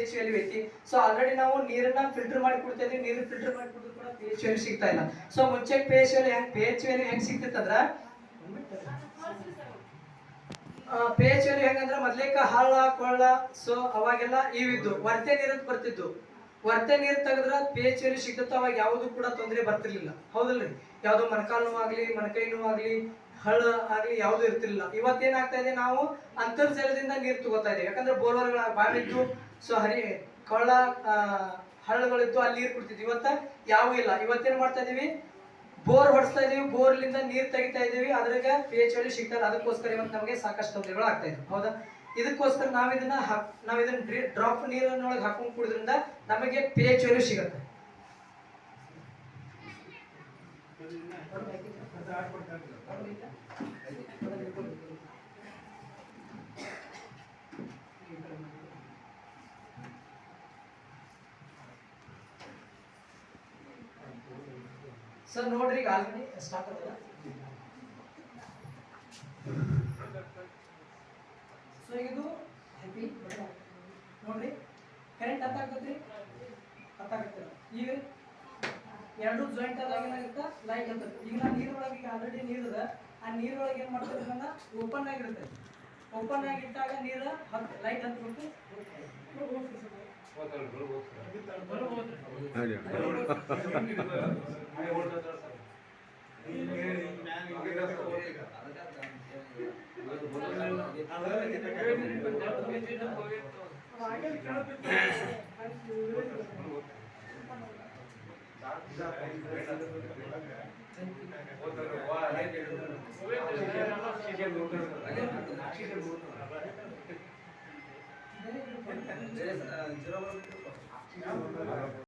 H value ಐತಿ. So already ನಾವು ನೀರನ್ನ ಫಿಲ್ಟರ್ ಮಾಡಿ ಕೊಡ್ತಾ ಇದೀವಿ, ನೀರು ಫಿಲ್ಟರ್ ಮಾಡಿ ಕೊಟ್ಟರು ಕೂಡ ಪಿ ಎಚ್ ವ್ಯಾಲ್ಯೂ ಸಿಗ್ತಾ ಇಲ್ಲ. ಸೊ ಮುಂಚೆ ಪಿ ಎಚ್ ವ್ಯಾಲ್ಯೂ ಹೆಂಗ್ ಸಿಗ್ತಿತ್ತಂದ್ರ ಪಿ ಎಚ್ ವ್ಯಾಲ್ಯೂ ಹೆಂಗಂದ್ರ ಮೊದ್ಲೇಕ ಹಳ್ಳ ಕೊಳ್ಳ ಸೊ ಅವಾಗೆಲ್ಲ ಇವಿದ್ದು ವರ್ತೆ ನೀರು ಬರ್ತಿದ್ದು. ವರ್ತೆ ನೀರು ತೆಗೆದ್ರ ಪಿ ಎಚ್ ವ್ಯಾಲ್ಯೂ ಸಿಗ್ತತ್ತ. ಅವಾಗ ಯಾವುದು ಕೂಡ ತೊಂದರೆ ಬರ್ತಿರ್ಲಿಲ್ಲ, ಹೌದಲ್ರಿ? ಯಾವ್ದು ಮೊಣಕಾಲು ನೋವಾಗ್ಲಿ ಮೊಣಕೈ ನೋವಾಗ್ಲಿ ಹಳ್ಳ ಆಗ್ಲಿ ಯಾವ್ದು ಇರ್ತಿರ್ಲಿಲ್ಲ. ಇವತ್ತೇನಾಗ್ತಾ ಇದೆ, ನಾವು ಅಂತರ್ಜಲದಿಂದ ನೀರು ತಗೋತಾ ಇದೀವಿ. ಯಾಕಂದ್ರೆ ಬೋರ್ವೆಲ್ಗಳ ಬಾವಿದ್ದು, ಸೊ ಕೊಳ್ಳ ಹಳ್ಳಗಳಿದ್ದು ಅಲ್ಲಿ ನೀರು ಕುಡ್ತಿದ್ವಿ. ಇವತ್ತ ಯಾವೂ ಇಲ್ಲ. ಇವತ್ತೇನ್ ಮಾಡ್ತಾ ಇದೀವಿ, ಬೋರ್ ಹೊಡಿಸ್ತಾ ಇದೀವಿ, ಬೋರ್ಲಿಂದ ನೀರು ತೆಗಿತಾ ಇದೀವಿ, ಅದ್ರಾಗ ಪಿ ಎಚ್ ವ್ಯಾಲ್ಯೂ ಸಿಗ್ತಾರೆ. ಅದಕ್ಕೋಸ್ಕರ ಇವತ್ತು ನಮಗೆ ಸಾಕಷ್ಟು ತೊಂದರೆಗಳು ಆಗ್ತಾ ಇದೆ, ಹೌದಾ? ಇದಕ್ಕೋಸ್ಕರ ನಾವಿದನ್ನ ಡ್ರಾಪ್ ನೀರಿನೊಳಗೆ ಹಾಕೊಂಡು ಕುಡಿದ್ರಿಂದ ನಮಗೆ ಪಿ ಎಚ್ ವ್ಯಾಲ್ಯೂ ಸಿಗುತ್ತೆ. ಸರ್ ನೋಡ್ರಿ, ಈಗ ಆಲ್ರೆಡಿ ಸ್ಟಾರ್ಟ್ ಆಗಲ್ಲ. ಸೊ ಇದು ಹೆವಿ ನೋಡ್ರಿ, ಕರೆಂಟ್ ಹತ್ತಾಗತ್ರಿ, ಹತ್ತಾಗತ್ತೆ. ಈಗ ಎರಡು ಜಾಯಿಂಟ್ ಆದಾಗ ಏನಾಗುತ್ತೆ, ಲೈಟ್ ಅಂತ. ಈಗ ನಾ ನೀರೊಳಗೆ ಈಗ ಆಲ್ರೆಡಿ ನೀರದ, ಆ ನೀರೊಳಗೆ ಏನ್ ಮಾಡ್ತಾರೆ ಅದನ್ನ ಓಪನ್ ಆಗಿರುತ್ತೆ. ಓಪನ್ ಆಗಿಟ್ಟಾಗ ನೀರ ಲೈಟ್ ಹತ್ಬಿಟ್ಟು